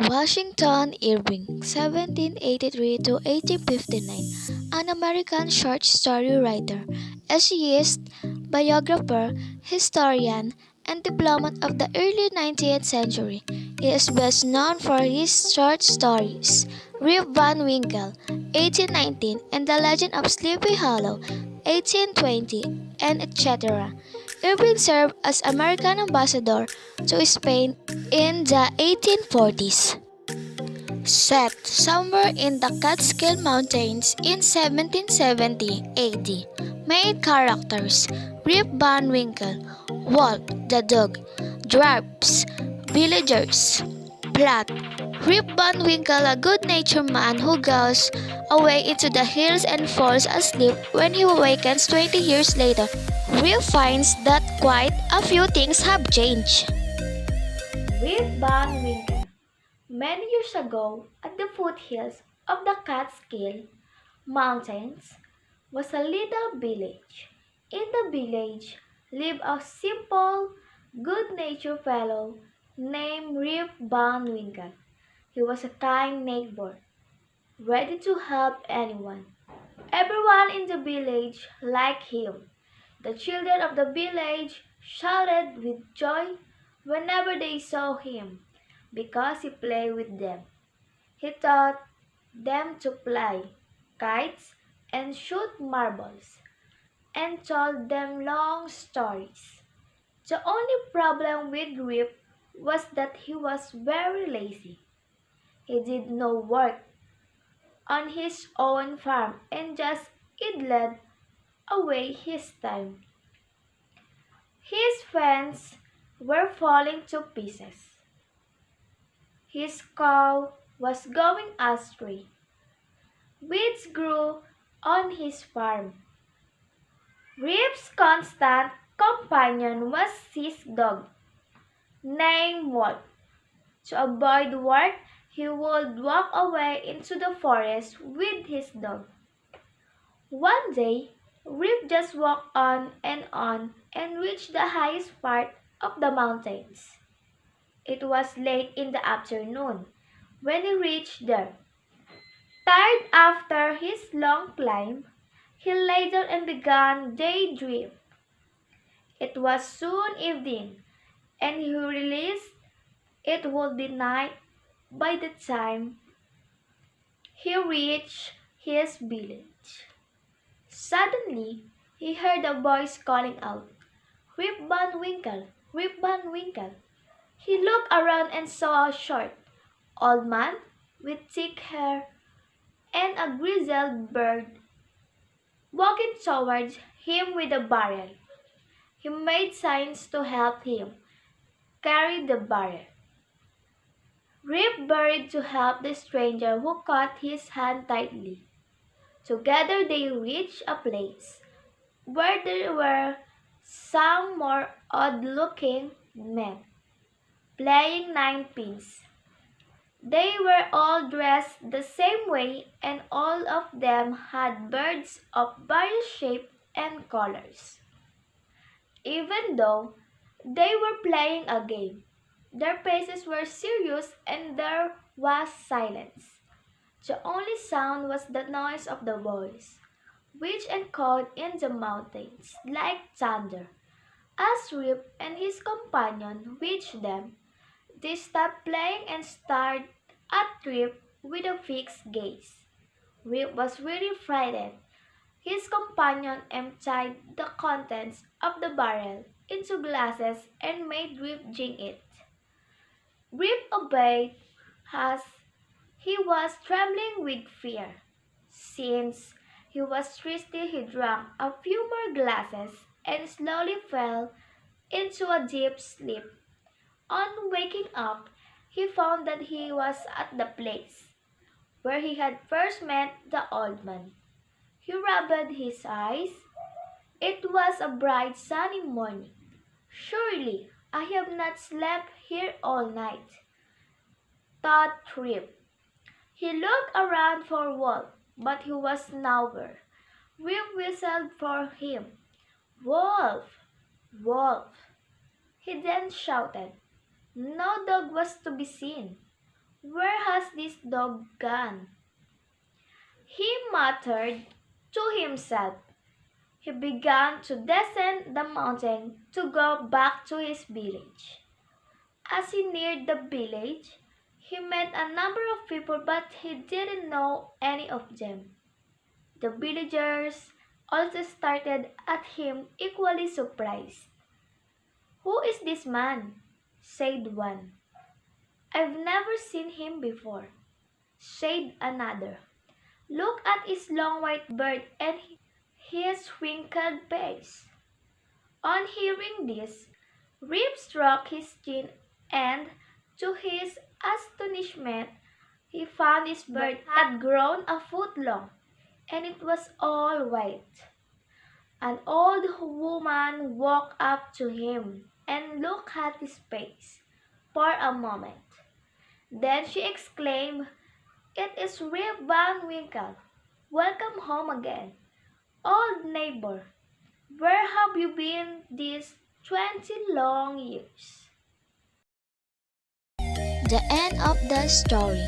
Washington Irving, 1783 to 1859, an American short story writer, essayist, biographer, historian, and diplomat of the early 19th century. He is best known for his short stories, Rip Van Winkle, 1819, and The Legend of Sleepy Hollow, 1820, and etc. Irving served as American ambassador to Spain in the 1840s. Set somewhere in the Catskill Mountains in 1770 AD. Main characters: Rip Van Winkle, Wolf the dog, dwarfs, villagers. Plot: Rip Van Winkle, a good-natured man who goes away into the hills and falls asleep. When he awakens 20 years later, Rip finds that quite a few things have changed. Rip Van Winkle. Many years ago, at the foothills of the Catskill Mountains, was a little village. In the village lived a simple, good-natured fellow named Rip Van Winkle. He was a kind neighbor, ready to help anyone. Everyone in the village liked him. The children of the village shouted with joy whenever they saw him, because he played with them. He taught them to fly kites and shoot marbles, and told them long stories. The only problem with Rip was that he was very lazy. He did no work on his own farm and just idled away his time. His fence were falling to pieces. His cow was going astray. Weeds grew on his farm. Rip's constant companion was his dog, named Wolf. To avoid work, he would walk away into the forest with his dog. One day, Rip just walked on and reached the highest part of the mountains. It was late in the afternoon when he reached there. Tired after his long climb, he lay down and began daydream. It was soon evening, and he realized it would be night by the time he reached his village. Suddenly, he heard a voice calling out, "Rip Van Winkle! Rip Van Winkle!" He looked around and saw a short, old man with thick hair and a grizzled beard walking towards him with a barrel. He made signs to help him carry the barrel. Rip buried to help the stranger, who caught his hand tightly. Together they reached a place where there were some more odd-looking men playing ninepins. They were all dressed the same way, and all of them had birds of various shapes and colors. Even though they were playing a game, their faces were serious and there was silence. The only sound was the noise of the voice, which echoed in the mountains like thunder. As Rip and his companion reached them, they stopped playing and stared at Rip with a fixed gaze. Rip was really frightened. His companion emptied the contents of the barrel into glasses and made Rip drink it. Rip obeyed as he was trembling with fear. Since he was thirsty, he drank a few more glasses and slowly fell into a deep sleep. On waking up, he found that he was at the place where he had first met the old man. He rubbed his eyes. It was a bright sunny morning. "Surely I have not slept here all night," thought Rip. He looked around for Wolf, but he was nowhere. Rip whistled for him. "Wolf! Wolf!" He then shouted. No dog was to be seen. Where has this dog gone? He muttered to himself. He began to descend the mountain to go back to his village. As he neared the village, he met a number of people, but he didn't know any of them. The villagers also started at him, equally surprised. "Who is this man?" said one. "I've never seen him before," said another. "Look at his long white beard and his wrinkled face." On hearing this, Rip struck his chin, and to his astonishment, he found his beard had grown a foot long, and it was all white. An old woman walked up to him and looked at his face for a moment. Then she exclaimed, "It is Rip Van Winkle. Welcome home again, old neighbor. Where have you been these 20 long years?" The end of the story.